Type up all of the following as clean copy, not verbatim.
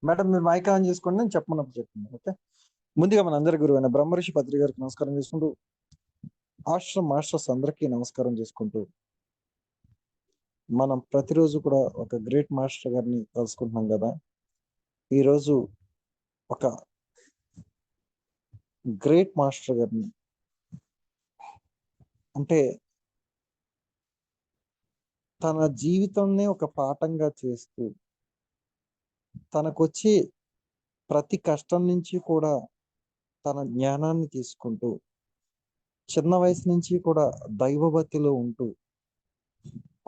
Madam మీరు mic on చేసుకోండి, నేను చెప్పమన్నప్పుడు చెప్పండి. ఓకే. ముందుగా మన అందరి గురువైన బ్రహ్మర్షి పత్రి గారికి నమస్కారం చేసుకుంటూ, ఆశ్రమ్ మాస్టర్స్ అందరికీ నమస్కారం చేసుకుంటూ, మనం ప్రతిరోజు కూడా ఒక గ్రేట్ మాస్టర్ గారిని కలుసుకుంటున్నాం కదా. ఈరోజు ఒక గ్రేట్ మాస్టర్ గారిని, అంటే తన జీవితాన్ని ఒక పాఠంగా చేస్తూ, తనకొచ్చి ప్రతి కష్టం నుంచి కూడా తన జ్ఞానాన్ని తీసుకుంటూ, చిన్న వయసు నుంచి కూడా దైవభక్తిలో ఉంటూ,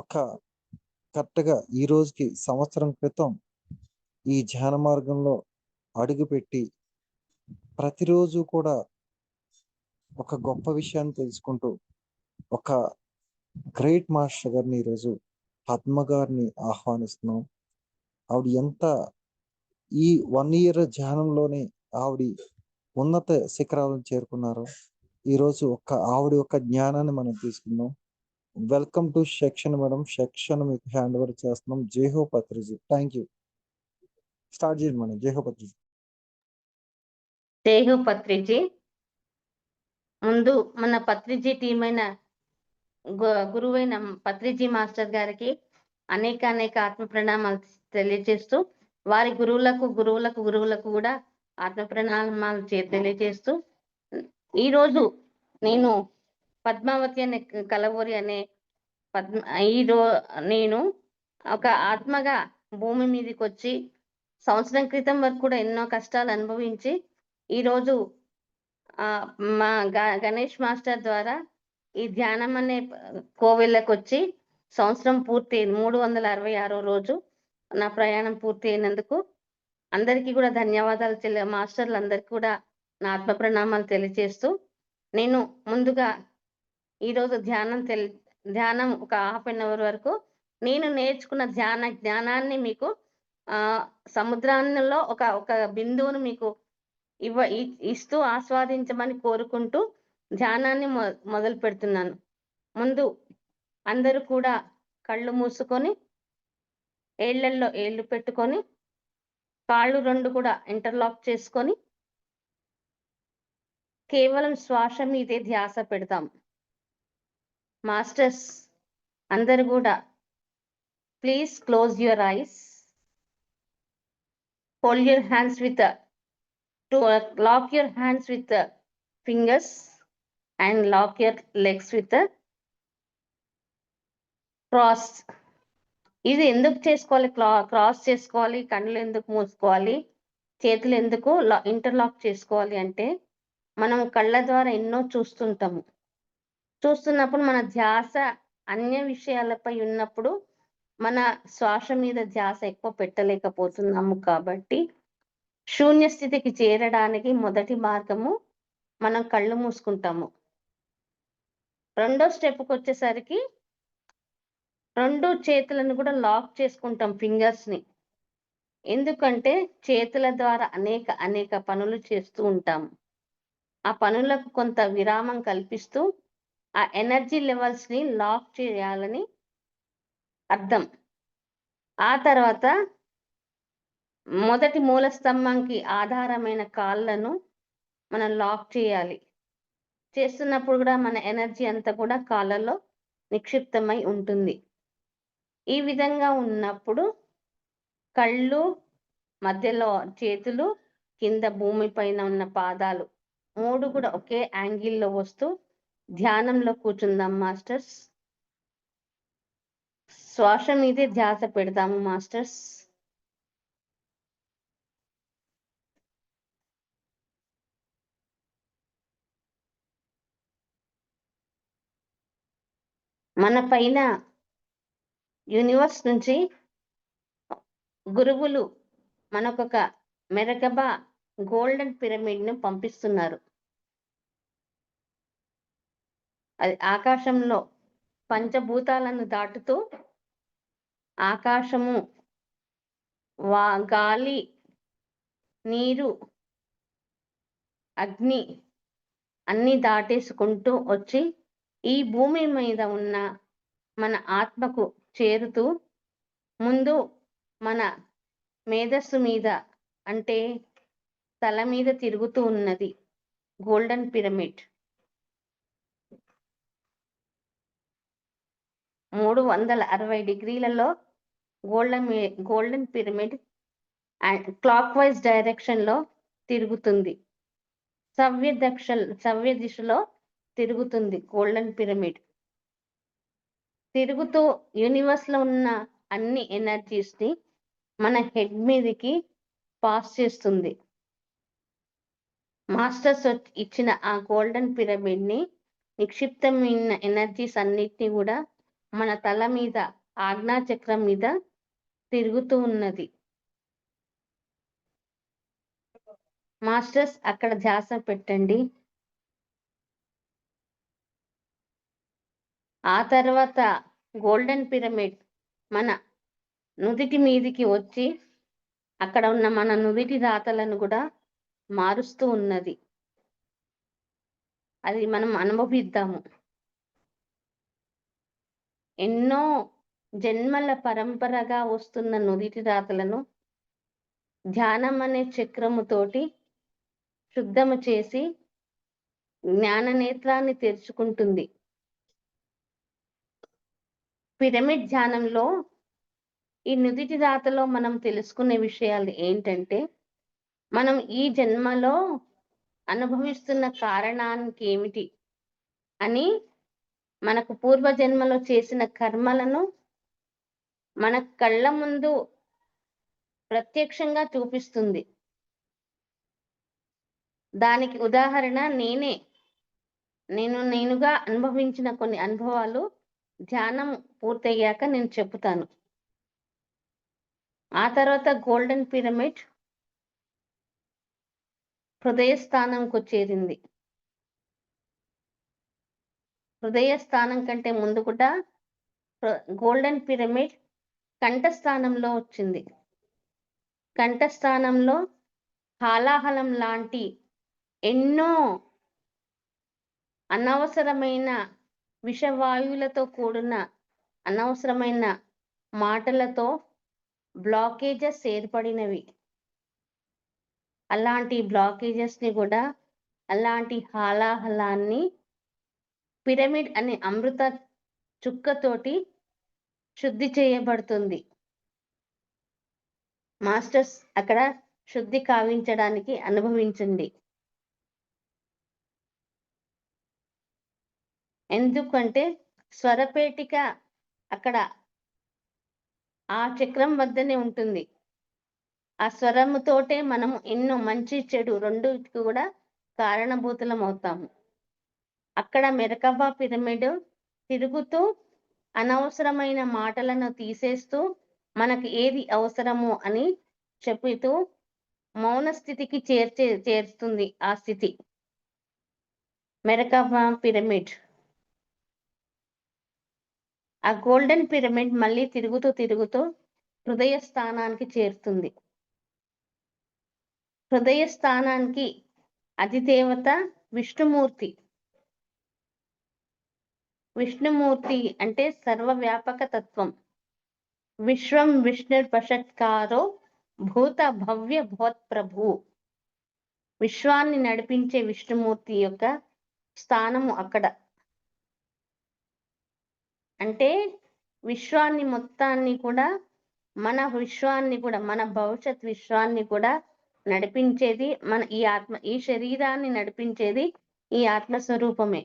ఒక కరెక్ట్గా ఈ రోజుకి సంవత్సరం క్రితం ఈ ధ్యాన మార్గంలో అడుగుపెట్టి ప్రతిరోజు కూడా ఒక గొప్ప విషయాన్ని తెలుసుకుంటూ, ఒక గ్రేట్ మాస్టర్ గారిని ఈరోజు పద్మ గారిని ఆహ్వానిస్తున్నాం. ఆవిడ ఎంత ఈ 1 year ధ్యానంలోనే ఆవిడ ఉన్నత శిఖరాలను చేరుకున్నారు. ఈరోజు ఆవిడ యొక్క జ్ఞానాన్ని మనం తీసుకుందాం. Welcome to section madam. Section మీకు హ్యాండ్ ఓవర్ చేస్తున్నాం. జేహో పత్రిజీ. Thank you. స్టార్ట్ చేయండి మేడం. జేహో పత్రిజీ. జేహో పత్రిజీ. ముందు మన పత్రిజీ టీం అయిన గురువైన పత్రిజీ మాస్టర్ గారికి అనేక ఆత్మ ప్రణామాలు తెలియజేస్తూ, వారి గురువులకు కూడా ఆత్మ ప్రణామాలు తెలియజేస్తూ, ఈరోజు నేను పద్మావతి అనే కలవూరి అనే నేను ఒక ఆత్మగా భూమి మీదకి వచ్చి సంవత్సరం క్రితం వరకు కూడా ఎన్నో కష్టాలు అనుభవించి ఈరోజు మా గణేష్ మాస్టర్ ద్వారా ఈ ధ్యానం అనే కోవెళ్ళకు వచ్చి సంవత్సరం పూర్తి 366వ రోజు నా ప్రయాణం పూర్తి అయినందుకు అందరికీ కూడా ధన్యవాదాలు. మాస్టర్లు అందరికీ కూడా నా ఆత్మ ప్రణామాలు తెలియజేస్తూ, నేను ముందుగా ఈరోజు ధ్యానం ఒక ½ an hour వరకు నేను నేర్చుకున్న జ్ఞానాన్ని మీకు సముద్రాల్లో ఒక బిందువును మీకు ఇస్తూ ఆస్వాదించమని కోరుకుంటూ ధ్యానాన్ని మొదలు పెడుతున్నాను. ముందు అందరూ కూడా కళ్ళు మూసుకొని ఏళ్లలో ఏళ్ళు పెట్టుకొని కాళ్ళు 2 కూడా ఇంటర్లాక్ చేసుకొని కేవలం శ్వాస మీదే ధ్యాస పెడతాం. మాస్టర్స్ అందరూ కూడా please close your eyes, hold your hands with lock your hands with the fingers and lock your legs with the cross. ఇది ఎందుకు చేసుకోవాలి? క్రాస్ చేసుకోవాలి. కళ్ళు ఎందుకు మూసుకోవాలి? చేతులు ఎందుకు ఇంటర్లాక్ చేసుకోవాలి అంటే, మనం కళ్ళ ద్వారా ఎన్నో చూస్తున్నప్పుడు మన ధ్యాస అన్య విషయాలపై ఉన్నప్పుడు మన శ్వాస మీద ధ్యాస ఎక్కువ పెట్టలేకపోతున్నాము. కాబట్టి శూన్య స్థితికి చేరడానికి మొదటి మార్గము మనం కళ్ళు మూసుకుంటాము. రెండో స్టెప్కి వచ్చేసరికి 2 చేతులను కూడా లాక్ చేసుకుంటాం, ఫింగర్స్ ని. ఎందుకంటే చేతుల ద్వారా అనేక పనులు చేస్తూ ఉంటాము. ఆ పనులకు కొంత విరామం కల్పిస్తూ ఆ ఎనర్జీ లెవెల్స్ ని లాక్ చేయాలని అర్థం. ఆ తర్వాత మొదటి మూల స్తంభంకి ఆధారమైన కాళ్ళను మనం లాక్ చేయాలి. చేస్తున్నప్పుడు కూడా మన ఎనర్జీ అంతా కూడా కాళ్ళలో నిక్షిప్తమై ఉంటుంది. ఈ విధంగా ఉన్నప్పుడు కళ్ళు, మధ్యలో చేతులు, కింద భూమి పైన ఉన్న పాదాలు 3 కూడా ఒకే యాంగిల్లో వస్తూ ధ్యానంలో కూర్చుందాం మాస్టర్స్. శ్వాస మీదే ధ్యాస పెడతాము మాస్టర్స్. మన పైన యూనివర్స్ నుంచి గురువులు మనకొక మెరకబా గోల్డెన్ పిరమిడ్ ను పంపిస్తున్నారు. అది ఆకాశంలో పంచభూతాలను దాటుతూ ఆకాశము, గాలి, నీరు, అగ్ని అన్ని దాటేసుకుంటూ వచ్చి ఈ భూమి మీద ఉన్న మన ఆత్మకు చేరుతూ ముందు మన మేధస్సు మీద అంటే తల మీద తిరుగుతూ ఉన్నది గోల్డెన్ పిరమిడ్. 360 డిగ్రీలలో golden pyramid clockwise direction లో తిరుగుతుంది. సవ్య దిశలో తిరుగుతుంది గోల్డెన్ పిరమిడ్. తిరుగుతూ యూనివర్స్ లో ఉన్న అన్ని ఎనర్జీస్ ని మన హెడ్ మీదకి పాస్ చేస్తుంది. మాస్టర్స్ ఇచ్చిన ఆ గోల్డెన్ పిరమిడ్ ని నిక్షిప్తమైన ఎనర్జీస్ అన్నిటినీ కూడా మన తల మీద ఆజ్ఞా చక్రం మీద తిరుగుతూ ఉన్నది. మాస్టర్స్ అక్కడ ధ్యాస పెట్టండి. ఆ తర్వాత గోల్డెన్ పిరమిడ్ మన నుదిటి మీదికి వచ్చి అక్కడ ఉన్న మన నుదిటి రాతలను కూడా మారుస్తూ ఉన్నది. అది మనం అనుభవిద్దాము. ఎన్నో జన్మల పరంపరగా వస్తున్న నుదిటి రాతలను ధ్యానం అనే చక్రముతోటి శుద్ధము చేసి జ్ఞాన నేత్రాన్ని తెరుచుకుంటుంది. పిరమిడ్ ధ్యానంలో ఈ నుదిటి రాతలో మనం తెలుసుకునే విషయాలు ఏంటంటే, మనం ఈ జన్మలో అనుభవిస్తున్న కారణానికి ఏమిటి అని మనకు పూర్వజన్మలో చేసిన కర్మలను మన కళ్ళ ముందు ప్రత్యక్షంగా చూపిస్తుంది. దానికి ఉదాహరణ నేనుగా అనుభవించిన కొన్ని అనుభవాలు ధ్యానం పూర్తయ్యాక నేను చెప్తాను. ఆ తర్వాత గోల్డెన్ పిరమిడ్ హృదయ స్థానంకు చేరింది. హృదయ స్థానం కంటే ముందు కూడా గోల్డెన్ పిరమిడ్ కంఠస్థానంలో వచ్చింది. కంఠస్థానంలో హాలాహలం లాంటి ఎన్నో అనవసరమైన విషవాయువులతో కూడిన అనవసరమైన మాటలతో బ్లాకేజెస్ ఏర్పడినవి. అలాంటి బ్లాకేజెస్ ని కూడా, అలాంటి హాలాహలాన్ని పిరమిడ్ అనే అమృత చుక్కతోటి శుద్ధి చేయబడుతుంది. మాస్టర్స్ అక్కడ శుద్ధి కావించడానికి అనుభవించండి. ఎందుకంటే స్వరపేటిక అక్కడ ఆ చక్రం వద్దనే ఉంటుంది. ఆ స్వరముతోటే మనము ఎన్నో మంచి చెడు రెండుకి కూడా కారణభూతులం అవుతాము. అక్కడ మెరకబా పిరమిడ్ తిరుగుతూ అనవసరమైన మాటలను తీసేస్తూ మనకి ఏది అవసరమో అని చెబుతూ మౌన స్థితికి చేరుతుంది. ఆ స్థితి మెరకబా పిరమిడ్. ఆ గోల్డెన్ పిరమిడ్ మళ్ళీ తిరుగుతూ హృదయ స్థానానికి చేరుతుంది. హృదయ స్థానానికి అధిదేవత విష్ణుమూర్తి. విష్ణుమూర్తి అంటే సర్వవ్యాపక తత్వం. విశ్వం విష్ణుర్వషత్కారో భూత భవ్య భవత్ప్రభు. విశ్వాన్ని నడిపించే విష్ణుమూర్తి యొక్క స్థానము అక్కడ. అంటే విశ్వాన్ని మొత్తాన్ని కూడా మన భవిష్యత్ విశ్వాన్ని కూడా నడిపించేది మన ఈ శరీరాన్ని నడిపించేది ఈ ఆత్మస్వరూపమే.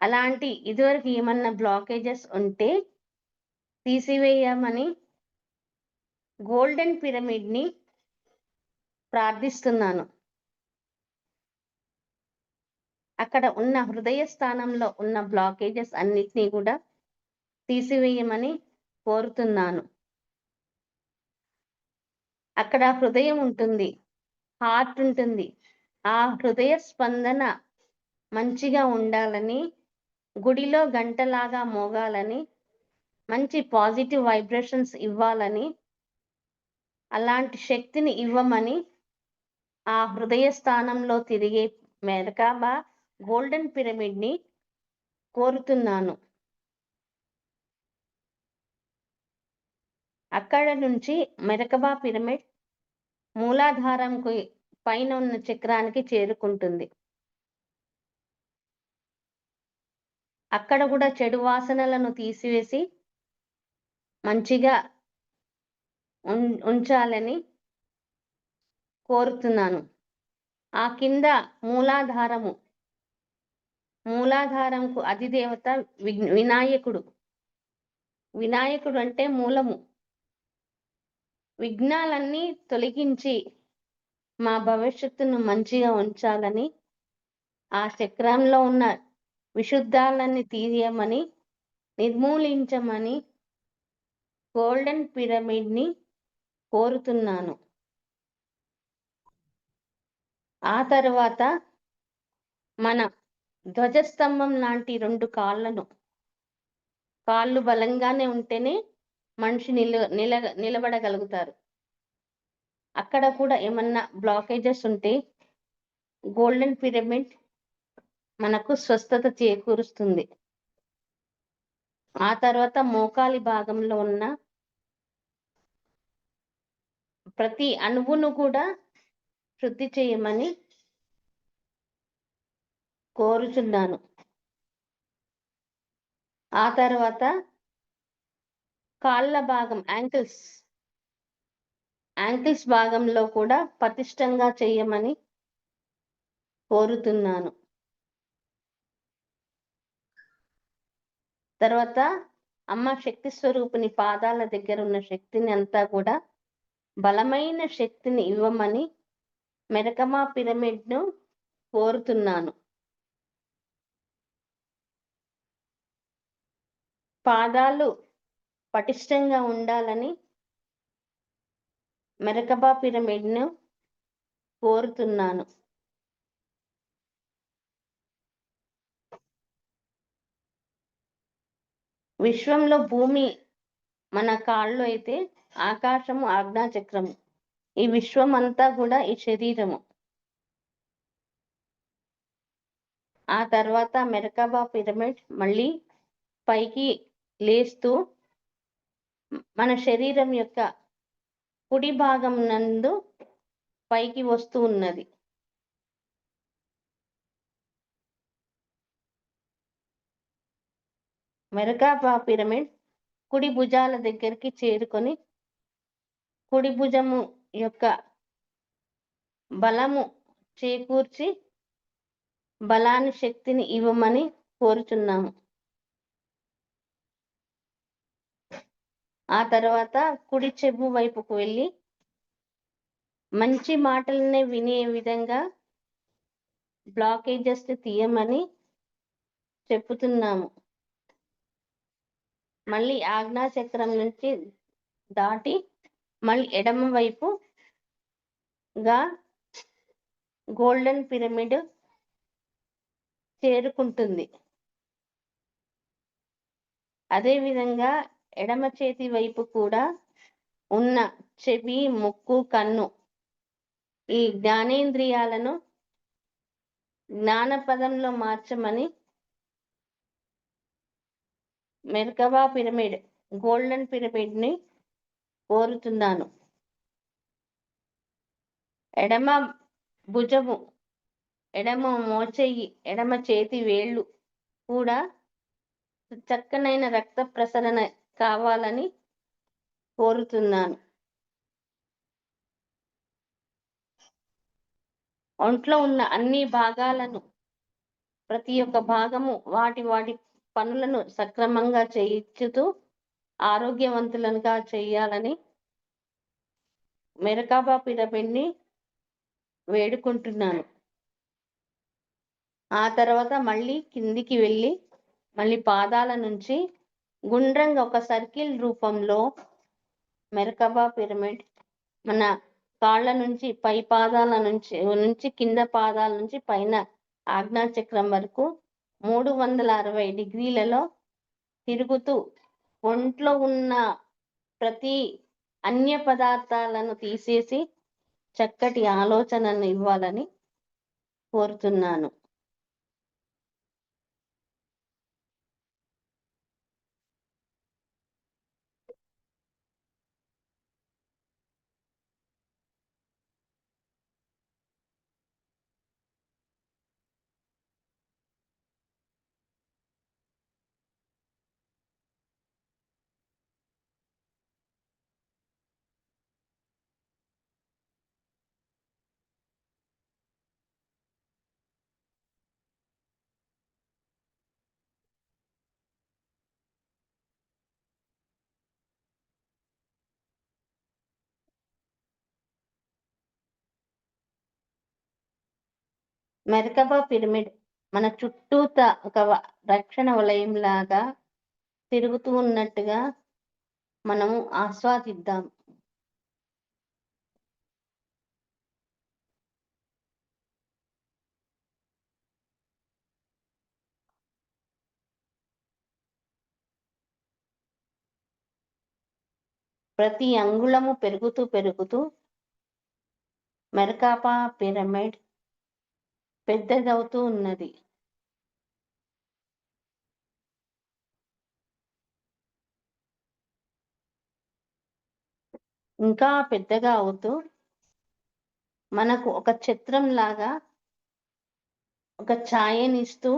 అలాంటి ఇదివరకు ఏమన్నా బ్లాకేజెస్ ఉంటే తీసివేయమని గోల్డెన్ పిరమిడ్ ని ప్రార్థిస్తున్నాను. అక్కడ ఉన్న హృదయ స్థానంలో ఉన్న బ్లాకేజెస్ అన్నిటినీ కూడా తీసివేయమని కోరుతున్నాను. అక్కడ హృదయం ఉంటుంది, హార్ట్ ఉంటుంది. ఆ హృదయ స్పందన మంచిగా ఉండాలని, గుడిలో గంటలాగా మోగాలని, మంచి పాజిటివ్ వైబ్రేషన్స్ ఇవ్వాలని, అలాంటి శక్తిని ఇవ్వమని ఆ హృదయ స్థానంలో తిరిగే మెరకబా గోల్డెన్ పిరమిడ్ ని కోరుతున్నాను. అక్కడ నుంచి మెరకబా పిరమిడ్ మూలాధారంకి పైన ఉన్న చక్రానికి చేరుకుంటుంది. అక్కడ కూడా చెడు వాసనలను తీసివేసి మంచిగా ఉంచాలని కోరుతున్నాను. ఆ కింద మూలాధారంకు అధిదేవత వినాయకుడు. వినాయకుడు అంటే మూలము. విఘ్నాలన్నీ తొలగించి మా భవిష్యత్తును మంచిగా ఉంచాలని, ఆ చక్రంలో ఉన్న విశుద్ధాలన్నీ తీయమని, నిర్మూలించమని గోల్డెన్ పిరమిడ్ని కోరుతున్నాను. ఆ తర్వాత మన ధ్వజస్తంభం లాంటి 2 కాళ్ళు బలంగానే ఉంటేనే మనిషి నిలబడగలుగుతారు. అక్కడ కూడా ఏమన్నా బ్లాకేజెస్ ఉంటే గోల్డెన్ పిరమిడ్ మనకు స్వస్థత చేకూరుస్తుంది. ఆ తర్వాత మోకాలి భాగంలో ఉన్న ప్రతి అణువును కూడా శుద్ధి చేయమని కోరుచున్నాను. ఆ తర్వాత కాళ్ళ భాగం యాంకిల్స్ భాగంలో కూడా పటిష్టంగా చేయమని కోరుతున్నాను. తర్వాత అమ్మ శక్తి స్వరూపిణి పాదాల దగ్గర ఉన్న శక్తిని అంతా కూడా బలమైన శక్తిని ఇవ్వమని మెరకమా పిరమిడ్ను కోరుతున్నాను. పాదాలు పటిష్టంగా ఉండాలని మెరకబా పిరమిడ్ను కోరుతున్నాను. విశ్వంలో భూమి మన కాళ్ళు అయితే ఆకాశము ఆజ్ఞాచక్రము. ఈ విశ్వం అంతా కూడా ఈ శరీరము. ఆ తర్వాత మెరకబా పిరమిడ్ మళ్ళీ పైకి లేస్తూ మన శరీరం యొక్క కుడి భాగం నందు పైకి వస్తూ ఉన్నది. మెరకబా పిరమిడ్ కుడి భుజాల దగ్గరికి చేరుకొని కుడి భుజము యొక్క బలము చేకూర్చి బలాన్ని శక్తిని ఇవ్వమని కోరుచున్నాము. ఆ తర్వాత కుడి చెవు వైపుకు వెళ్ళి మంచి మాటలనే వినే విధంగా బ్లాకేజెస్ తీయమని చెప్పుతున్నాము. మళ్ళీ ఆజ్ఞాచక్రం నుంచి దాటి మళ్ళీ ఎడమ వైపుగా గోల్డెన్ పిరమిడ్ చేరుకుంటుంది. అదేవిధంగా ఎడమ చేతి వైపు కూడా ఉన్న చెవి, ముక్కు, కన్ను ఈ జ్ఞానేంద్రియాలను జ్ఞానపదంలో మార్చమని మెర్కబా పిరమిడ్ గోల్డెన్ పిరమిడ్ని కోరుతున్నాను. ఎడమ భుజము, ఎడమ మోచెయ్యి, ఎడమ చేతి వేళ్ళు కూడా చక్కనైన రక్త ప్రసరణ కావాలని కోరుతున్నాను. ఒంట్లో ఉన్న అన్ని భాగాలను ప్రతి ఒక్క భాగము వాటి పనులను సక్రమంగా చేయించుతూ ఆరోగ్యవంతులుగా చేయాలని మెరకబా పిరమిడ్ని వేడుకుంటున్నాను. ఆ తర్వాత మళ్ళీ కిందికి వెళ్ళి మళ్ళీ పాదాల నుంచి గుండ్రంగా ఒక సర్కిల్ రూపంలో మెరకబా పిరమిడ్ మన కాళ్ళ నుంచి పై పాదాల నుంచి కింద పాదాల నుంచి పైన ఆజ్ఞాచక్రం వరకు 360 డిగ్రీలలో తిరుగుతూ ఒంట్లో ఉన్న ప్రతి అన్య పదార్థాలను తీసేసి చక్కటి ఆలోచనను ఇవ్వాలని కోరుతున్నాను. మెర్కబా పిరమిడ్ మన చుట్టూత ఒక రక్షణ వలయం లాగా తిరుగుతూ ఉన్నట్టుగా మనము ఆస్వాదిద్దాం. ప్రతి అంగుళము పెరుగుతూ మెర్కాబా పిరమిడ్ పెద్దదవుతూ ఉన్నది. ఇంకా పెద్దగా అవుతూ మనకు ఒక చిత్రం లాగా ఒక ఛాయనిస్తూ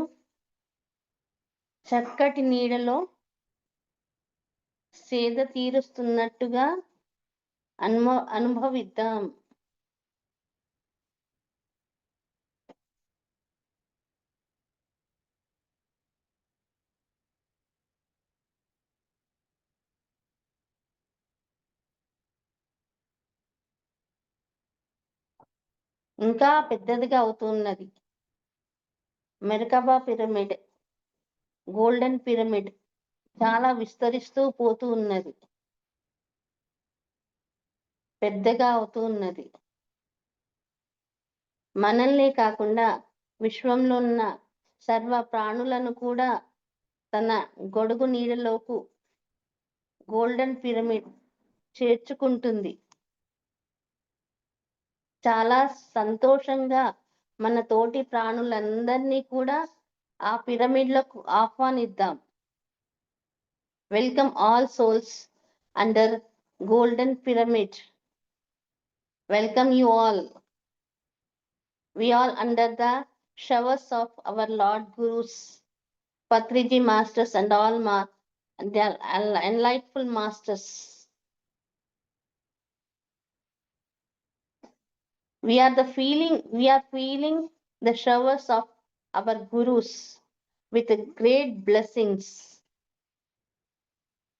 చక్కటి నీడలో సేద తీరుస్తున్నట్టుగా అనుభవిద్దాం. ఇంకా పెద్దదిగా అవుతున్నది. మెర్కబా పిరమిడ్, గోల్డెన్ పిరమిడ్ చాలా విస్తరిస్తూ పోతూ ఉన్నది. పెద్దగా అవుతూ ఉన్నది. మనల్నే కాకుండా విశ్వంలో ఉన్న సర్వ ప్రాణులను కూడా తన గొడుగు నీడలోకి గోల్డెన్ పిరమిడ్ చేర్చుకుంటుంది. చాలా సంతోషంగా మన తోటి ప్రాణులందరినీ కూడా ఆ పిరమిడ్లకు ఆహ్వానిద్దాం. Welcome all souls under golden pyramid. Welcome you all. We all under the showers of our Lord Gurus, Patriji masters and all the enlightful masters. We are feeling the showers of our Gurus with great blessings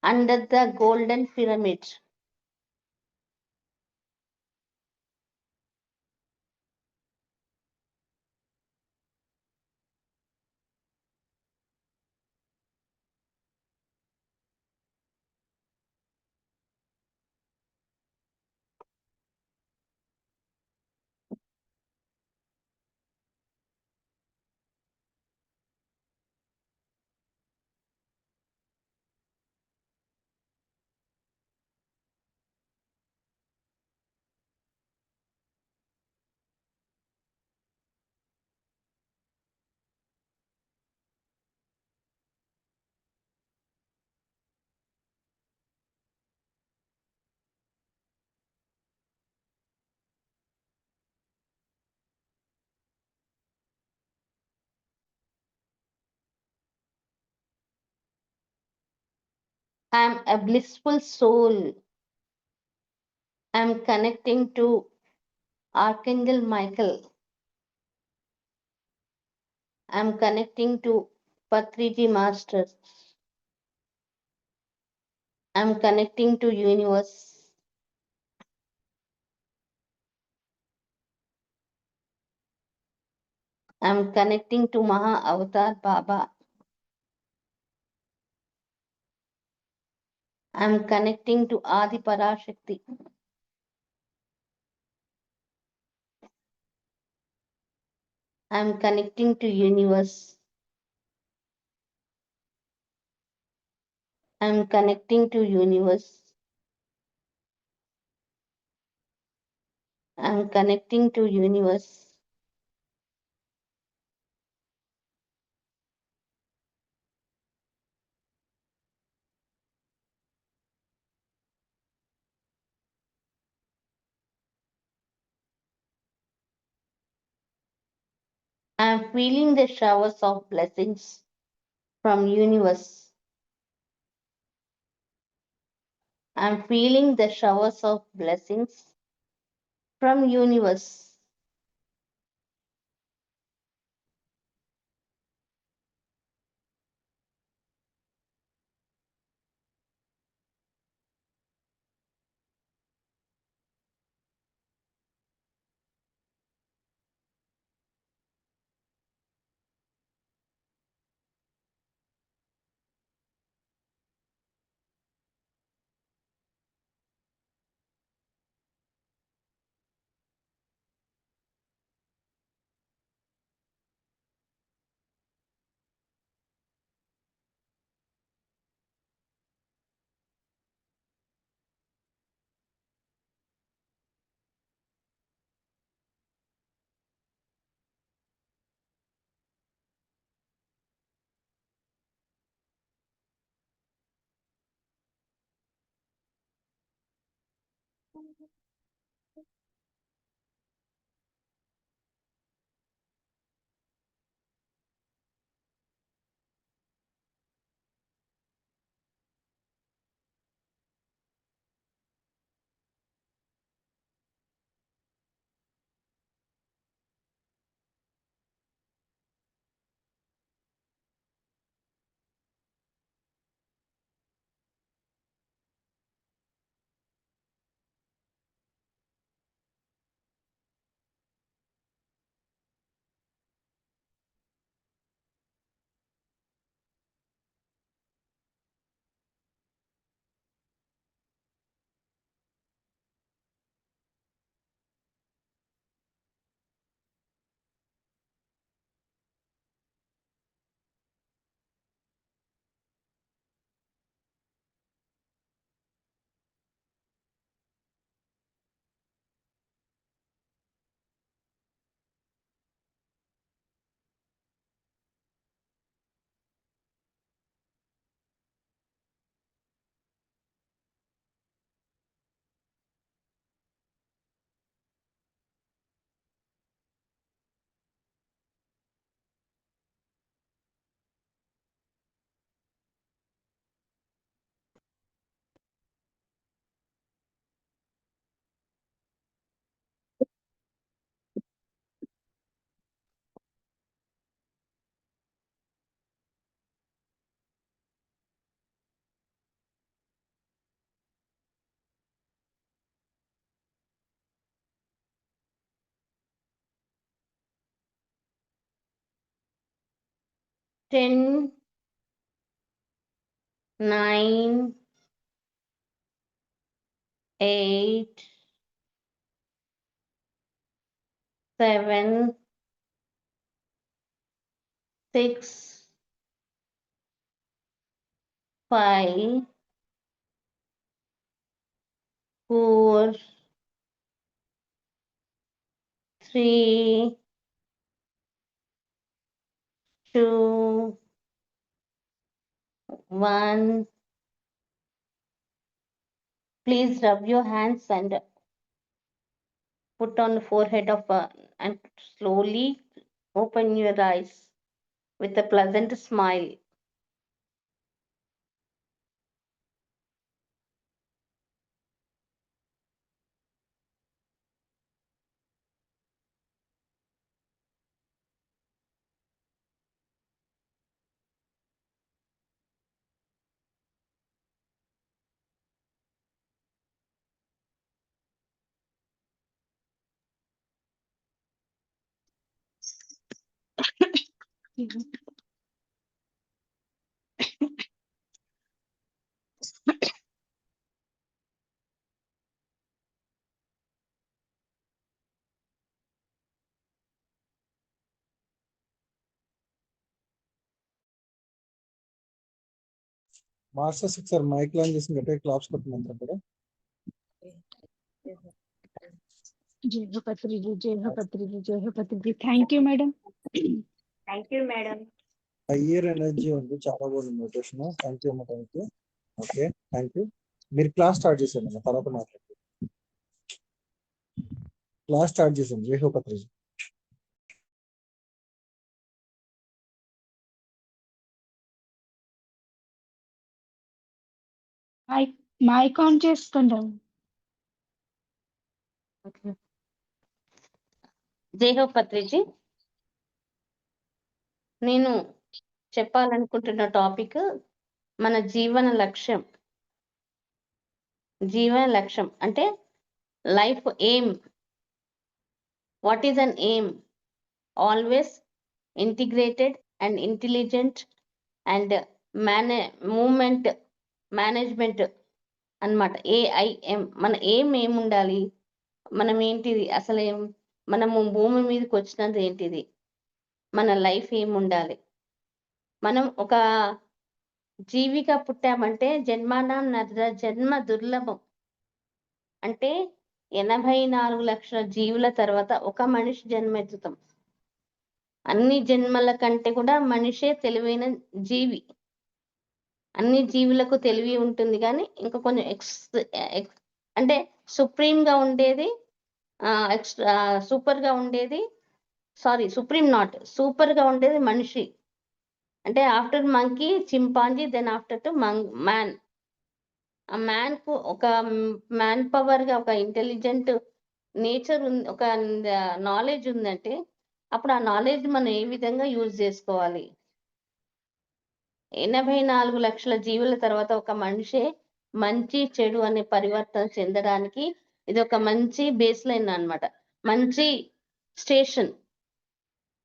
under the golden pyramid. I am a blissful soul. I am connecting to Archangel Michael. I am connecting to Patriji Masters. I am connecting to universe. I am connecting to Maha Avatar Baba. I am connecting to Adi Parashakti. I am connecting to universe. I am connecting to universe. I am connecting to universe. I am feeling the showers of blessings from universe. I am feeling the showers of blessings from universe. 10, 9, 8, 7, 6, 5, 4, 3, 2, 1. Please rub your hands and put on the forehead of and slowly open your eyes with a pleasant smile. Masters ఒకసారి mic launch చేసి గట్టిగా claps కొట్టమంటారు కూడా. జై హో పత్రిజీ, జై హో పత్రిజీ, జై హో Patriji. Thank you madam. Thank you madam. Higher energy ఉంది, చాలా బాగుంది మోటివేషన్. థ్యాంక్ యూ అమ్మా, thank you. Okay, thank you. మీరు క్లాస్ స్టార్ట్ చేసేయండి అమ్మా, తర్వాత మాట్లాడండి. క్లాస్ స్టార్ట్ చేసాం. జై హో పత్రిజీ. మైక్ ఆన్ చేసుకోండి. జై హో పత్రిజీ. నేను చెప్పాలనుకుంటున్న టాపిక్ మన జీవన లక్ష్యం. జీవన లక్ష్యం అంటే life aim. What is an aim? Always integrated and intelligent and moment management అన్నమాట. ఏఐఎం. మన ఏం ఉండాలి? మనం ఏంటిది అసలు? మనము భూమి మీదకి వచ్చినది ఏంటిది? మన లైఫ్ ఏముండాలి? మనం ఒక జీవిగా పుట్టామంటే జన్మానం జన్మ దుర్లభం. అంటే 84 లక్షల జీవుల తర్వాత ఒక మనిషి జన్మెత్తుతాం. అన్ని జన్మల కంటే కూడా మనిషే తెలివైన జీవి. అన్ని జీవులకు తెలివి ఉంటుంది కానీ ఇంకా కొంచెం అంటే సుప్రీంగా ఉండేది, ఎక్స్ట్రా సూపర్గా ఉండేది, సూపర్గా ఉండేది మనిషి. అంటే after monkey chimpanzee, then after to man. ఆ మ్యాన్కు ఒక మ్యాన్ పవర్గా ఒక ఇంటెలిజెంట్ నేచర్ ఉంది, ఒక నాలెడ్జ్ ఉందంటే అప్పుడు ఆ నాలెడ్జ్ మనం ఏ విధంగా యూజ్ చేసుకోవాలి. 84 లక్షల జీవుల తర్వాత ఒక మనిషే మంచి చెడు అనే పరివర్తన చెందడానికి ఇది ఒక మంచి బేస్ లైన్ అన్నమాట, మంచి స్టేషన్.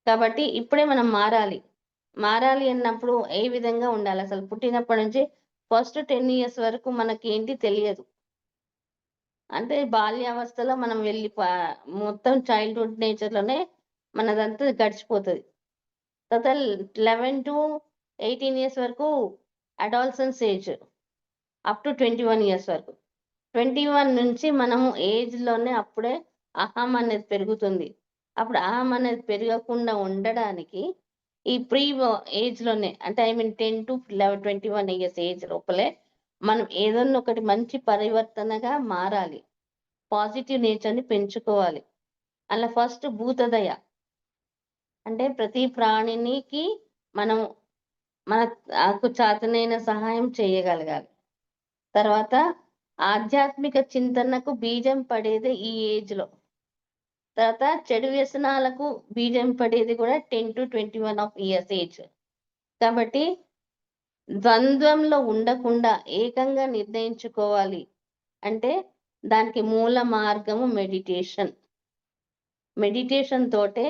కాబట్టి ఇప్పుడే మనం మారాలి అన్నప్పుడు ఏ విధంగా ఉండాలి? అసలు పుట్టినప్పటి నుంచి ఫస్ట్ 10 years వరకు మనకి ఏంటి తెలియదు. అంటే బాల్యావస్థలో మనం వెళ్ళి మొత్తం చైల్డ్హుడ్ నేచర్లోనే మనదంతా గడిచిపోతుంది. తర్వాత 11 to 18 years వరకు adolescence age, up to 21 years వరకు. 21 నుంచి మనము ఏజ్లోనే అప్పుడే అహం అనేది పెరుగుతుంది. అప్పుడు అహం అనేది పెరగకుండా ఉండడానికి ఈ ప్రీ ఏజ్లోనే, అంటే 10 to 21 years ఏజ్ లోపలే మనం ఏదన్నా ఒకటి మంచి పరివర్తనగా మారాలి, పాజిటివ్ నేచర్ని పెంచుకోవాలి. అలా ఫస్ట్ భూతదయ, అంటే ప్రతి ప్రాణినికి మనం మనకు చేతనైన సహాయం చేయగలగాలి. తర్వాత ఆధ్యాత్మిక చింతనకు బీజం పడేది ఈ ఏజ్లో. తర్వాత చెడు వ్యసనాలకు బీజం పడేది కూడా 10 to 21 years ఏజ్. కాబట్టి ద్వంద్వంలో ఉండకుండా ఏకంగా నిర్ణయించుకోవాలి. అంటే దానికి మూల మార్గము మెడిటేషన్ తోటే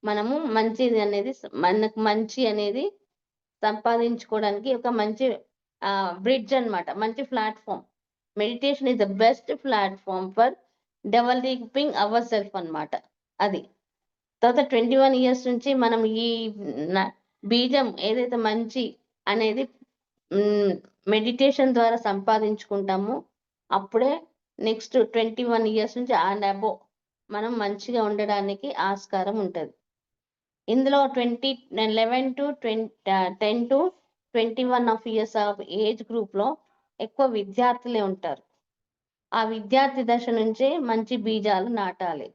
మనము మంచిది అనేది, మనకు మంచి అనేది సంపాదించుకోవడానికి ఒక మంచి బ్రిడ్జ్ అన్నమాట, మంచి platform. Meditation is the best platform for developing our self అన్నమాట. అది తర్వాత 21 years నుంచి మనం ఈ బీజం ఏదైతే మంచి అనేది మెడిటేషన్ ద్వారా సంపాదించుకుంటామో అప్పుడే నెక్స్ట్ 21 years నుంచి అండ్ అబోవ్ మనం మంచిగా ఉండడానికి ఆస్కారం ఉంటుంది. ఇందులో 11 to 10 to 21 years of age గ్రూప్లో ఎక్కువ విద్యార్థులే ఉంటారు. ఆ విద్యార్థి దశ నుంచే మంచి బీజాలు నాటాలి,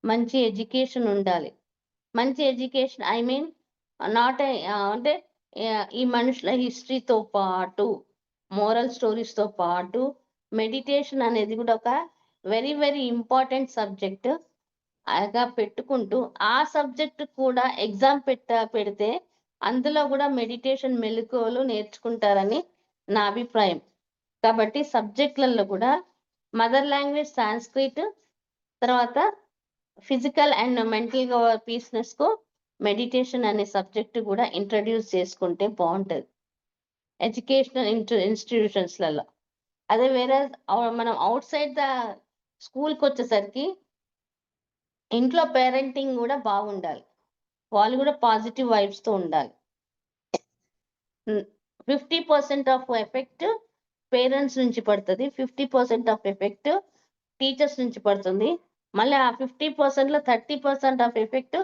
మంచి ఎడ్యుకేషన్ ఉండాలి. మంచి ఎడ్యుకేషన్ నాట్ అంటే ఈ మనుషుల హిస్టరీతో పాటు, మోరల్ స్టోరీస్తో పాటు మెడిటేషన్ అనేది కూడా ఒక వెరీ వెరీ ఇంపార్టెంట్ సబ్జెక్ట్ గా పెట్టుకుంటూ ఆ సబ్జెక్ట్ కూడా ఎగ్జామ్ పెడితే అందులో కూడా మెడిటేషన్ మెలకువలు నేర్చుకుంటారని నా అభిప్రాయం. కాబట్టి సబ్జెక్టులలో కూడా మదర్ లాంగ్వేజ్ సాంస్క్రిట్, తర్వాత ఫిజికల్ అండ్ మెంటల్గా పీస్నెస్కు మెడిటేషన్ అనే సబ్జెక్ట్ కూడా ఇంట్రడ్యూస్ చేసుకుంటే బాగుంటుంది ఎడ్యుకేషనల్ ఇన్స్టిట్యూషన్స్లలో. అదే వేరే మనం అవుట్ సైడ్ ద స్కూల్కి వచ్చేసరికి ఇంట్లో పేరెంటింగ్ కూడా బాగుండాలి, వాళ్ళు కూడా పాజిటివ్ వైబ్స్తో ఉండాలి. 50% ఆఫ్ ఎఫెక్ట్ పేరెంట్స్ నుంచి పడుతుంది, 50% ఆఫ్ ఎఫెక్ట్ టీచర్స్ నుంచి పడుతుంది. మళ్ళీ ఆ 50%లో 30% ఆఫ్ ఎఫెక్ట్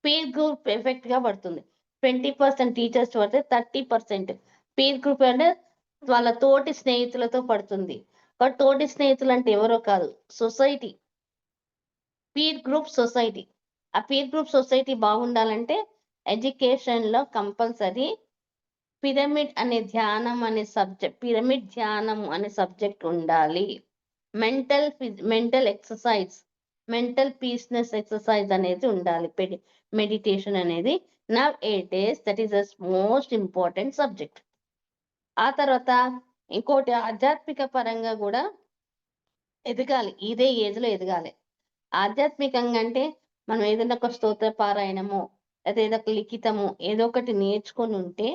పీర్ గ్రూప్ ఎఫెక్ట్గా పడుతుంది. 20% టీచర్స్ పడితే 30% పీర్ గ్రూప్ అంటే వాళ్ళ తోటి స్నేహితులతో పడుతుంది. బట్ తోటి స్నేహితులు అంటే ఎవరో కాదు, సొసైటీ, పీర్ గ్రూప్ సొసైటీ. ఆ పీర్ గ్రూప్ సొసైటీ బాగుండాలంటే ఎడ్యుకేషన్లో కంపల్సరీ పిరమిడ్ ధ్యానం అనే సబ్జెక్ట్ ఉండాలి. Mental exercise, mental peaceness exercise అనేది ఉండాలి. మెడిటేషన్ అనేది nowadays that is the most important subject. ఆ తర్వాత ఇంకోటి ఆధ్యాత్మిక పరంగా కూడా ఎదగాలి, ఇదే ఏజ్లో ఎదగాలి. ఆధ్యాత్మికంగా అంటే మనం ఏదైనా ఒక స్తోత్ర పారాయణము లేదా ఏదో ఒక లిఖితము ఏదో ఒకటి నేర్చుకొని ఉంటే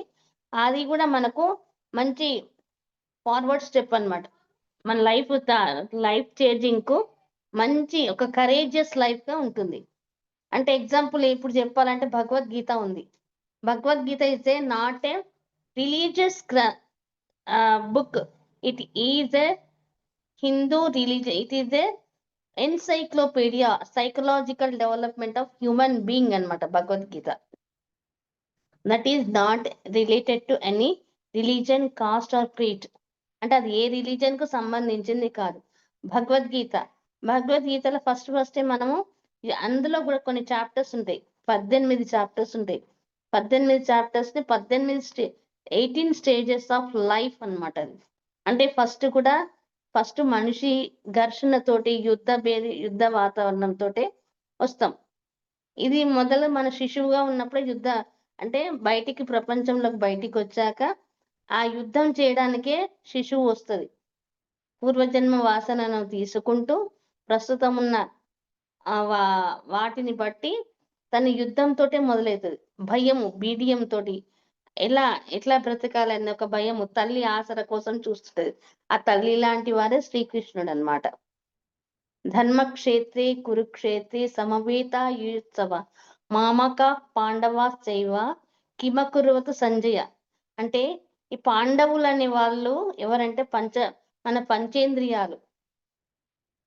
అది కూడా మనకు మంచి ఫార్వర్డ్ స్టెప్ అన్నమాట. మన లైఫ్ చేంజింగ్కు మంచి ఒక కరేజియస్ లైఫ్గా ఉంటుంది. అంటే ఎగ్జాంపుల్ ఇప్పుడు చెప్పాలంటే భగవద్గీత ఉంది. Bhagavad Gita is not a religious book, it is a Hindu religion, it is a encyclopedia psychological development of human being అన్నమాట Bhagavad Gita. That is not related to any religion, caste or creed. అంటే అది ఏ రిలీజన్కు సంబంధించింది కాదు. భగవద్గీత భగవద్గీతలో ఫస్ట్ మనము అందులో కూడా కొన్ని చాప్టర్స్ ఉంటాయి. 18 చాప్టర్స్ ఉంటాయి. 18 చాప్టర్స్ ని 18 స్టేజెస్ ఆఫ్ లైఫ్ అన్నమాట అది. అంటే ఫస్ట్ మనిషి ఘర్షణతోటి యుద్ధ వాతావరణంతోటే వస్తాం. ఇది మొదలు మన శిశువుగా ఉన్నప్పుడు అంటే ప్రపంచంలోకి బయటికి వచ్చాక ఆ యుద్ధం చేయడానికే శిశువు వస్తుంది. పూర్వజన్మ వాసనను తీసుకుంటూ ప్రస్తుతం ఉన్న వాటిని బట్టి తన యుద్ధంతోటే మొదలవుతుంది. బీడియం తోటి ఎట్లా బ్రతకాలన్న ఒక భయము, తల్లి ఆసర కోసం చూస్తుంది. ఆ తల్లి లాంటి వారే శ్రీకృష్ణుడు అన్నమాట. ధర్మక్షేత్రే కురుక్షేత్రే సమవేతాయుత్సవ మామక పాండవాశ్చైవ కిమకుర్వత సంజయ. అంటే ఈ పాండవులు అనే వాళ్ళు ఎవరంటే మన పంచేంద్రియాలు.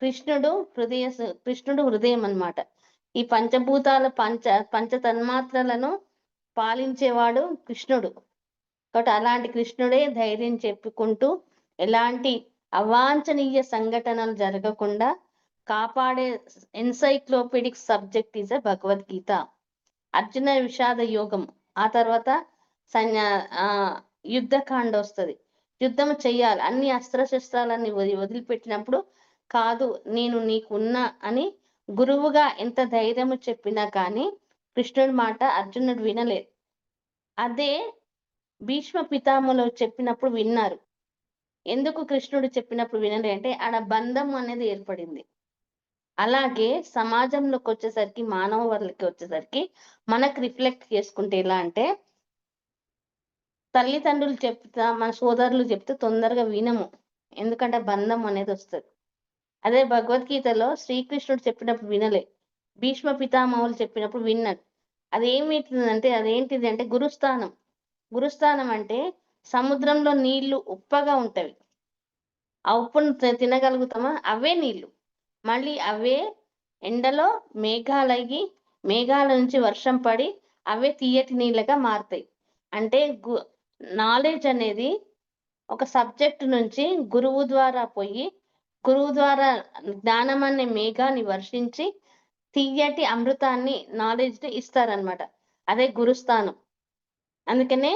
కృష్ణుడు హృదయం అన్నమాట. ఈ పంచభూతాల పంచ తన్మాత్రలను పాలించేవాడు కృష్ణుడు. కాబట్టి అలాంటి కృష్ణుడే ధైర్యం చెప్పుకుంటూ ఎలాంటి అవాంఛనీయ సంఘటనలు జరగకుండా కాపాడే ఎన్సైక్లోపీడిక్ సబ్జెక్ట్ ఈజ్ భగవద్గీత. అర్జున విషాద యోగం, ఆ తర్వాత యుద్ధకాండ వస్తుంది. యుద్ధం చెయ్యాలి, అన్ని అస్త్రశస్త్రాలన్నీ వదిలిపెట్టినప్పుడు కాదు నేను నీకున్నా అని గురువుగా ఎంత ధైర్యము చెప్పినా కానీ కృష్ణుడి మాట అర్జునుడు వినలేదు. అదే భీష్మ పితామహులు చెప్పినప్పుడు విన్నారు. ఎందుకు కృష్ణుడు చెప్పినప్పుడు వినలే అంటే ఆడ బంధం అనేది ఏర్పడింది. అలాగే సమాజంలోకి వచ్చేసరికి, మానవ వర్లకి వచ్చేసరికి మనకు రిఫ్లెక్ట్ చేసుకుంటే ఎలా అంటే, తల్లిదండ్రులు చెప్తా మన సోదరులు చెప్తే తొందరగా వినము, ఎందుకంటే బంధం అనేది వస్తుంది. అదే భగవద్గీతలో శ్రీకృష్ణుడు చెప్పినప్పుడు వినలే, భీష్మ పితామహులు చెప్పినప్పుడు విన్నాడు. అదేంటిది అంటే గురుస్థానం అంటే సముద్రంలో నీళ్లు ఉప్పగా ఉంటవి, ఆ ఉప్పును తినగలుగుతామా? అవే నీళ్లు మళ్ళీ అవే ఎండలో మేఘాల నుంచి వర్షం పడి అవే తీయటి నీళ్ళగా మారుతాయి. అంటే నాలెడ్జ్ అనేది ఒక సబ్జెక్ట్ నుంచి గురువు ద్వారా పోయి, గురువు ద్వారా జ్ఞానం అనే మేఘాన్ని వర్షించి తీయటి అమృతాన్ని, నాలెడ్జ్ ని ఇస్తారనమాట. అదే గురుస్థానం. అందుకనే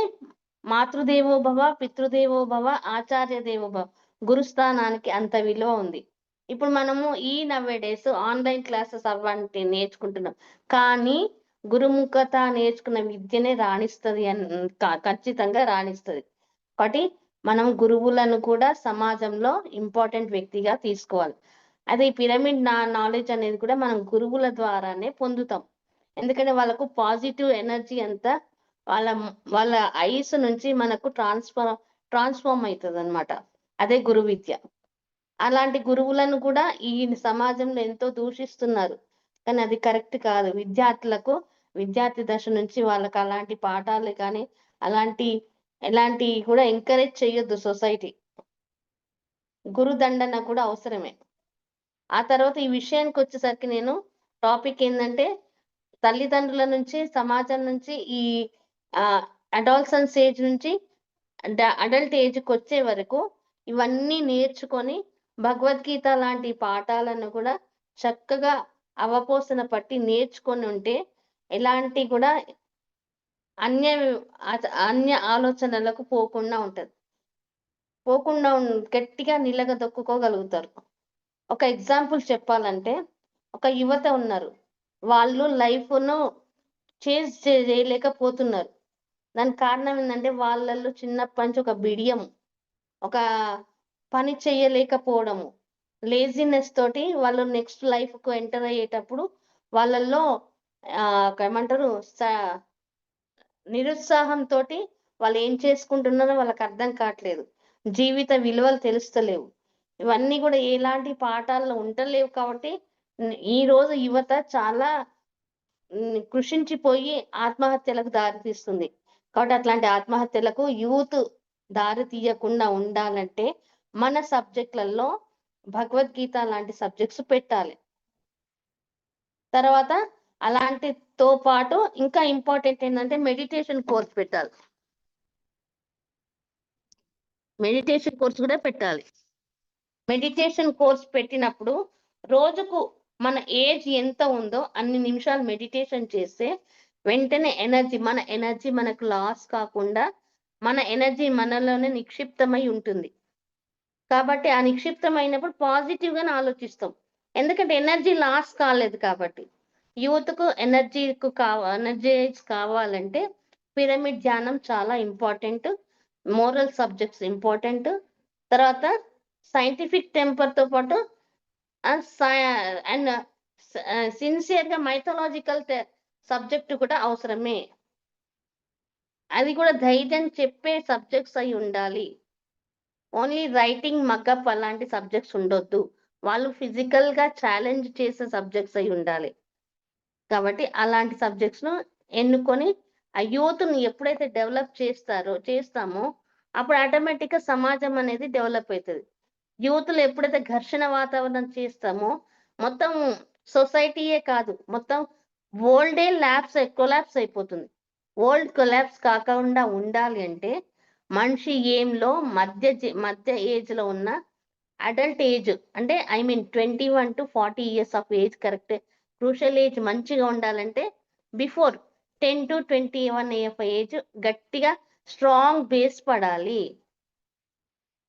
మాతృదేవో భవ, పితృదేవో భవ, ఆచార్య దేవో భవ, గురుస్థానానికి అంత విలువ ఉంది. ఇప్పుడు మనము ఈ నవ్వేడేస్ ఆన్లైన్ క్లాసెస్ అవ్వంటి నేర్చుకుంటున్నాం, కానీ గురుముఖత నేర్చుకున్న విద్యనే రాణిస్తుంది ఖచ్చితంగా రాణిస్తుంది. కాబట్టి మనం గురువులను కూడా సమాజంలో ఇంపార్టెంట్ వ్యక్తిగా తీసుకోవాలి. అదే పిరమిడ్ నాలెడ్జ్ అనేది కూడా మనం గురువుల ద్వారానే పొందుతాం. ఎందుకంటే వాళ్ళకు పాజిటివ్ ఎనర్జీ అంతా వాళ్ళ ఐస్ నుంచి మనకు ట్రాన్స్ఫార్మ్ అవుతుంది అనమాట. అదే గురు విద్య. అలాంటి గురువులను కూడా ఈ సమాజంలో ఎంతో దూషిస్తున్నారు, కానీ అది కరెక్ట్ కాదు. విద్యార్థి దశ నుంచి వాళ్ళకి అలాంటి పాఠాలు కానీ ఎలాంటి కూడా ఎంకరేజ్ చేయొద్దు సొసైటీ. గురుదండన కూడా అవసరమే. ఆ తర్వాత ఈ విషయానికి వచ్చేసరికి నేను టాపిక్ ఏంటంటే, తల్లిదండ్రుల నుంచి, సమాజం నుంచి, ఈ అడాల్సన్స్ ఏజ్ నుంచి అడల్ట్ ఏజ్కి వచ్చే వరకు ఇవన్నీ నేర్చుకొని భగవద్గీత లాంటి పాఠాలను కూడా చక్కగా అవపోసన పట్టి నేర్చుకొని ఉంటే ఎలాంటి కూడా అన్య ఆలోచనలకు పోకుండా గట్టిగా నిలగదొక్కుకోగలుగుతారు. ఒక ఎగ్జాంపుల్ చెప్పాలంటే, ఒక యువత ఉన్నారు, వాళ్ళు లైఫ్ను చేంజ్ చేయలేకపోతున్నారు. దానికి కారణం ఏంటంటే వాళ్ళల్లో చిన్నప్పటి నుంచి ఒక బిడియం, ఒక పని చేయలేకపోవడము, లేజినెస్ తోటి వాళ్ళు నెక్స్ట్ లైఫ్కు ఎంటర్ అయ్యేటప్పుడు వాళ్ళల్లో ఏమంటారు నిరుత్సాహంతో వాళ్ళు ఏం చేసుకుంటున్నారో వాళ్ళకి అర్థం కావట్లేదు, జీవిత విలువలు తెలుస్తలేవు. ఇవన్నీ కూడా ఎలాంటి పాఠాల్లో ఉండలేవు. కాబట్టి ఈ రోజు యువత చాలా కృషించిపోయి ఆత్మహత్యలకు దారితీస్తుంది. కాబట్టి అట్లాంటి ఆత్మహత్యలకు యూత్ దారి తీయకుండా ఉండాలంటే మన సబ్జెక్టులలో భగవద్గీత లాంటి సబ్జెక్ట్స్ పెట్టాలి. తర్వాత అలాంటితో పాటు ఇంకా ఇంపార్టెంట్ ఏంటంటే మెడిటేషన్ కోర్స్ పెట్టాలి. మెడిటేషన్ కోర్స్ కూడా పెట్టాలి. మెడిటేషన్ కోర్స్ పెట్టినప్పుడు రోజుకు మన ఏజ్ ఎంత ఉందో అన్ని నిమిషాలు మెడిటేషన్ చేస్తే వెంటనే మన ఎనర్జీ మనకు లాస్ కాకుండా మన ఎనర్జీ మనలోనే నిక్షిప్తమై ఉంటుంది. కాబట్టి ఆ నిక్షిప్తమైనప్పుడు పాజిటివ్ గానే ఆలోచిస్తాం. ఎందుకంటే ఎనర్జీ లాస్ కాలేదు కాబట్టి. యూత్ కు ఎనర్జైజ్ కావాలంటే పిరమిడ్ ధ్యానం చాలా ఇంపార్టెంట్. Moral subjects important. తర్వాత సైంటిఫిక్ టెంపర్ తో పాటు అండ్ సిన్సియర్ గా మైథలాజికల్ సబ్జెక్ట్ కూడా అవసరమే. అది కూడా ధైర్యం చెప్పే సబ్జెక్ట్స్ అయి ఉండాలి. ఓన్లీ రైటింగ్ మగ్గప్ అలాంటి సబ్జెక్ట్స్ ఉండొద్దు. వాళ్ళు ఫిజికల్ గా ఛాలెంజ్ చేసే సబ్జెక్ట్స్ అయి ఉండాలి. కాబట్టి అలాంటి సబ్జెక్ట్స్ ను ఎన్నుకొని ఆ యూత్ ని ఎప్పుడైతే చేస్తామో అప్పుడు ఆటోమేటిక్ గా సమాజం అనేది డెవలప్ అవుతుంది. యూత్ లో ఎప్పుడైతే ఘర్షణ వాతావరణం చేస్తామో మొత్తం సొసైటీయే కాదు, మొత్తం వరల్డే కొలాప్స్ అయిపోతుంది. వరల్డ్ కొలాప్స్ కాకుండా ఉండాలి అంటే మనిషి ఏంలో మధ్య ఏజ్ లో ఉన్న అడల్ట్ ఏజ్ అంటే 21 to 40 years of age correct crucial age మంచిగా ఉండాలంటే బిఫోర్ 10 to 21 ఏజ్ గట్టిగా స్ట్రాంగ్ బేస్ పడాలి.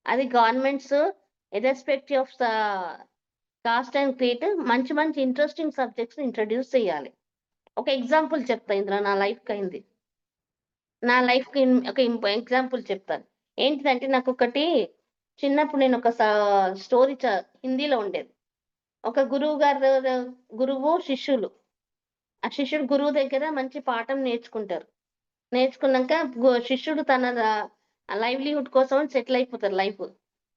అది governments irrespective of cost and Crete మంచి ఇంట్రెస్టింగ్ సబ్జెక్ట్స్ ఇంట్రడ్యూస్ చేయాలి. ఒక ఎగ్జాంపుల్ చెప్తా ఇందులో నా లైఫ్ అయింది. నా లైఫ్ కి ఒక ఎగ్జాంపుల్ చెప్తాను. ఏంటిదంటే నాకు ఒకటి చిన్నప్పుడు నేను ఒక స్టోరీ హిందీలో ఉండేది. ఒక గురువు శిష్యులు. ఆ శిష్యుడు గురువు దగ్గర మంచి పాఠం నేర్చుకుంటారు. నేర్చుకున్నాక శిష్యుడు తన లైవ్లీహుడ్ కోసం సెటిల్ అయిపోతారు.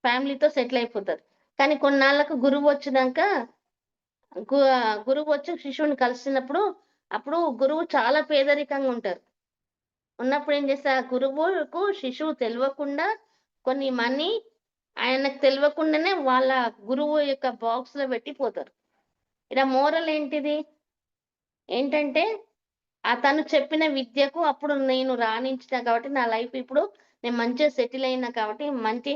ఫ్యామిలీతో సెటిల్ అయిపోతారు. కానీ కొన్నాళ్ళకు గురువు వచ్చినాక గురువు వచ్చి శిష్యుని కలిసినప్పుడు అప్పుడు గురువు చాలా పేదరికంగా ఉంటారు. ఉన్నప్పుడు ఏం చేస్తే ఆ గురువుకు శిశువు తెలియకుండా కొన్ని మనీ ఆయనకు తెలియకుండానే వాళ్ళ గురువు యొక్క బాక్స్ లో పెట్టిపోతారు. ఇలా మోరల్ ఏంటంటే తను చెప్పిన విద్యకు అప్పుడు నేను రాణించిన కాబట్టి నా లైఫ్ ఇప్పుడు నేను మంచిగా సెటిల్ అయినా కాబట్టి మంచి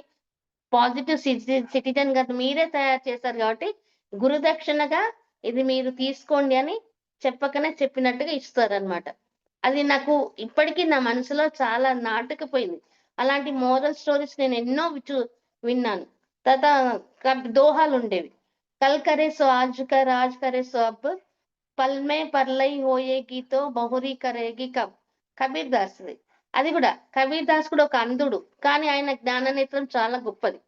పాజిటివ్ సిటిజన్ గా మీరే తయారు చేశారు కాబట్టి గురుదక్షిణగా ఇది మీరు తీసుకోండి అని చెప్పినట్టుగా ఇస్తారనమాట. అది నాకు ఇప్పటికీ నా మనసులో చాలా నాటుకుపోయింది. అలాంటి మోరల్ స్టోరీస్ నేను ఎన్నో విన్నాను. తర్వాత దోహాలు ఉండేవి. కల్ కరే సో ఆజ్ కా రాజ్ కరే సో అబ్ పల్మే పర్లై హోయేగి తో బహురీ కరేగి కబీర్ దాస్. అది కూడా కబీర్ దాస్ కూడా ఒక అంధుడు, కానీ ఆయన జ్ఞాననేత్రం చాలా గొప్పది.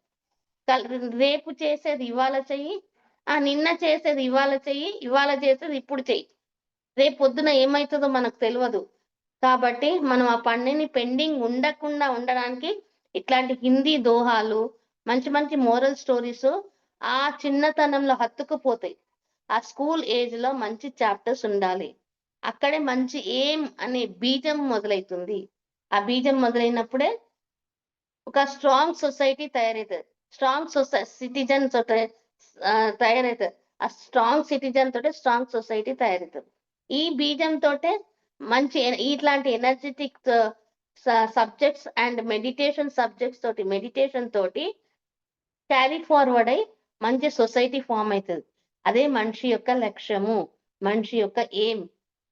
రేపు చేసేది ఇవాళ చెయ్యి, నిన్న చేసేది ఇవాళ చెయ్యి, ఇవాళ చేసేది ఇప్పుడు చెయ్యి. రేపు పొద్దున ఏమవుతుందో మనకు తెలియదు. కాబట్టి మనం ఆ పనిని పెండింగ్ ఉండకుండా ఉండడానికి ఇట్లాంటి హిందీ దోహాలు మంచి మోరల్ స్టోరీస్ ఆ చిన్నతనంలో హత్తుకుపోతాయి. ఆ స్కూల్ ఏజ్ లో మంచి చాప్టర్స్ ఉండాలి. అక్కడే మంచి ఏం అనే బీజం మొదలవుతుంది. ఆ బీజం మొదలైనప్పుడే ఒక స్ట్రాంగ్ సొసైటీ తయారవుతుంది. స్ట్రాంగ్ సిటిజన్ తయారవుతుంది. ఆ స్ట్రాంగ్ సిటిజన్ తోటే స్ట్రాంగ్ సొసైటీ తయారవుతుంది. ఈ బీజం తోటే మంచి ఇట్లాంటి ఎనర్జెటిక్ సబ్జెక్ట్స్ అండ్ మెడిటేషన్ తోటి క్యారీ ఫార్వర్డ్ అయి మంచి సొసైటీ ఫామ్ అవుతుంది. అదే మనిషి యొక్క లక్ష్యము, మనిషి యొక్క ఏం.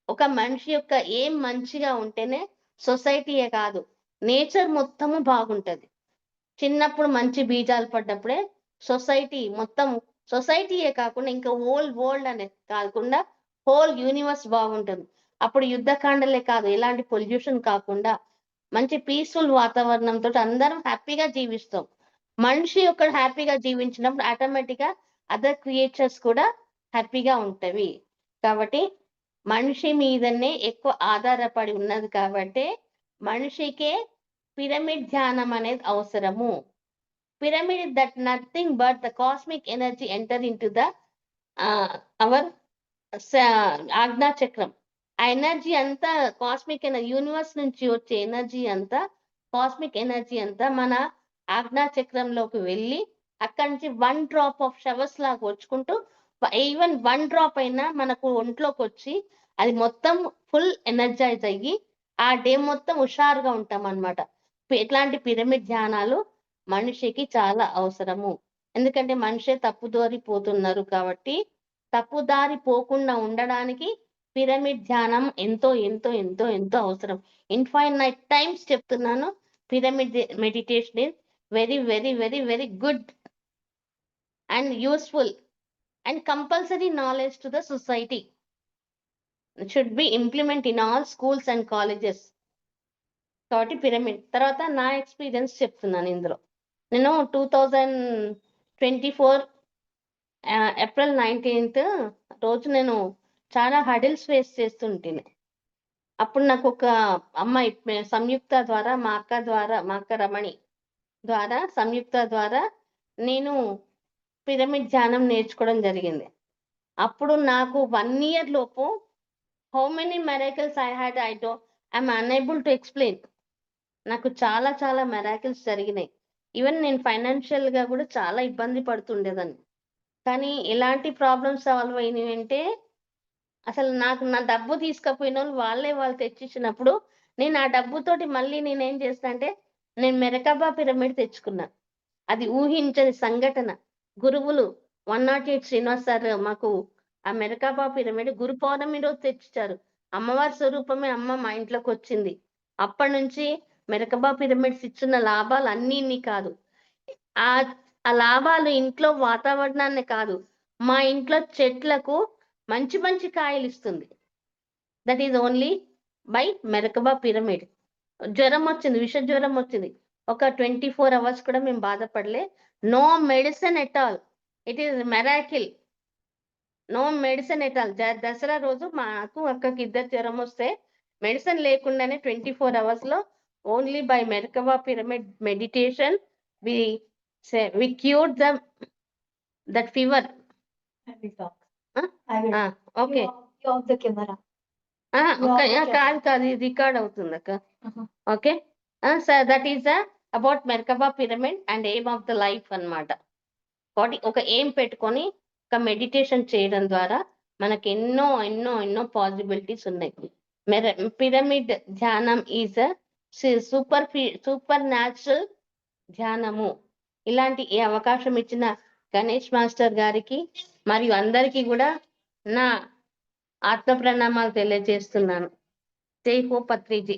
ఒక మనిషి యొక్క ఏం మంచిగా ఉంటేనే సొసైటీయే కాదు నేచర్ మొత్తము బాగుంటది. చిన్నప్పుడు మంచి బీజాలు పడ్డప్పుడే సొసైటీయే కాకుండా ఇంకా వరల్డ్ అనే కాకుండా హోల్ యూనివర్స్ బాగుంటుంది. అప్పుడు యుద్ధకాండలే కాదు, ఎలాంటి పొల్యూషన్ కాకుండా మంచి పీస్ఫుల్ వాతావరణంతో అందరం హ్యాపీగా జీవిస్తాం. మనిషి ఒక్కడు హ్యాపీగా జీవించినప్పుడు ఆటోమేటిక్ గా అదర్ క్రియేచర్స్ కూడా హ్యాపీగా ఉంటవి. కాబట్టి మనిషి మీదనే ఎక్కువ ఆధారపడి ఉన్నది కాబట్టి మనిషికే పిరమిడ్ ధ్యానం అనేది అవసరము. Pyramid that nothing but the cosmic energy enter in to the our ఆజ్ఞా చక్రం. ఆ ఎనర్జీ అంతా కాస్మిక్ యూనివర్స్ నుంచి వచ్చే ఎనర్జీ అంతా కాస్మిక్ ఎనర్జీ అంతా మన ఆజ్ఞా చక్రంలోకి వెళ్ళి అక్కడి నుంచి 1 డ్రాప్ ఆఫ్ షవర్స్ లాగా వచ్చుకుంటూ ఈవెన్ 1 డ్రాప్ అయినా మనకు ఒంట్లోకి వచ్చి అది మొత్తం ఫుల్ ఎనర్జైజ్ అయ్యి ఆ డే మొత్తం హుషారుగా ఉంటాం అన్నమాట. ఇట్లాంటి పిరమిడ్ ధ్యానాలు మనిషికి చాలా అవసరము. ఎందుకంటే మనిషే తప్పుదారి పోతున్నారు కాబట్టి తప్పుదారి పోకుండా ఉండడానికి పిరమిడ్ ధ్యానం ఎంతో ఎంతో ఎంతో ఎంతో అవసరం. ఇన్ఫైనైట్ టైమ్స్ చెప్తున్నాను, pyramid meditation is very very very very good and useful and compulsory knowledge to the society. Should be implement in all schools and colleges. కాబట్టి పిరమిడ్ తర్వాత నా ఎక్స్పీరియన్స్ చెప్తున్నాను ఇందులో. నేను 2024 ఏప్రిల్ 19th రోజు నేను చాలా హడిల్స్ ఫేస్ చేస్తుంటేనే. అప్పుడు నాకు ఒక అమ్మాయి సంయుక్త ద్వారా, మా అక్క రమణి ద్వారా, సంయుక్త ద్వారా నేను పిరమిడ్ ధ్యానం నేర్చుకోవడం జరిగింది. అప్పుడు నాకు 1 year లోపు how many miracles I'm unable to explain. నాకు చాలా చాలా మెరాకిల్స్ జరిగినాయి. ఈవెన్ నేను ఫైనాన్షియల్ గా కూడా చాలా ఇబ్బంది పడుతుండేదాన్ని. కానీ ఎలాంటి ప్రాబ్లమ్స్ సాల్వ్ అయినాయి అంటే, అసలు నాకు నా డబ్బు తీసుకపోయిన వాళ్ళు తెచ్చిచ్చినప్పుడు నేను ఆ డబ్బుతోటి మళ్ళీ నేనేం చేస్తా అంటే, నేను మెరకబా పిరమిడ్ తెచ్చుకున్నా. అది ఊహించని సంఘటన. గురువులు 108 శ్రీనివాస్ సార్ మాకు ఆ మెరకబా పిరమిడ్ గురు పౌర్ణమి రోజు తెచ్చిచ్చారు. అమ్మవారి స్వరూపమే అమ్మ మా ఇంట్లోకి వచ్చింది. అప్పటి నుంచి మెరకబా పిరమిడ్స్ ఇచ్చిన లాభాలు అన్నీ ఇన్ని కాదు. ఆ లాభాలు ఇంట్లో వాతావరణాన్ని కాదు, మా ఇంట్లో చెట్లకు మంచి మంచి కాయలు ఇస్తుంది. That is only by merkaba pyramid. జ్వరం వచ్చింది, విష జ్వరం వచ్చింది, ఒక 24 hours కూడా మేము బాధపడలే. No medicine at all, it is miracle. No medicine at all. Dasara రోజు మాకు అక్కకి ఇద్దరు జ్వరం వస్తే మెడిసిన్ లేకుండానే 24 hours లో only by merkaba pyramid meditation we cured that fever. I will talk. Huh? I will. Okay. You off the camera. కాదు record అవుతుంది అక్క. Okay sir, that is about merkaba pyramid and aim of the life అన్నమాట. కాబట్టి ఒక aim పెట్టుకొని ఒక meditation చేయడం ద్వారా మనకి ఎన్నో ఎన్నో ఎన్నో పాసిబిలిటీస్ ఉన్నాయి. పిరమిడ్ ధ్యానం ఈజ్ సూపర్ న్యాచురల్ ధ్యానము. ఇలాంటి ఈ అవకాశం ఇచ్చిన గణేష్ మాస్టర్ గారికి మరియు అందరికీ కూడా నా ఆత్మ ప్రణామాలు తెలియజేస్తున్నాను. జై హో పత్రిజీ.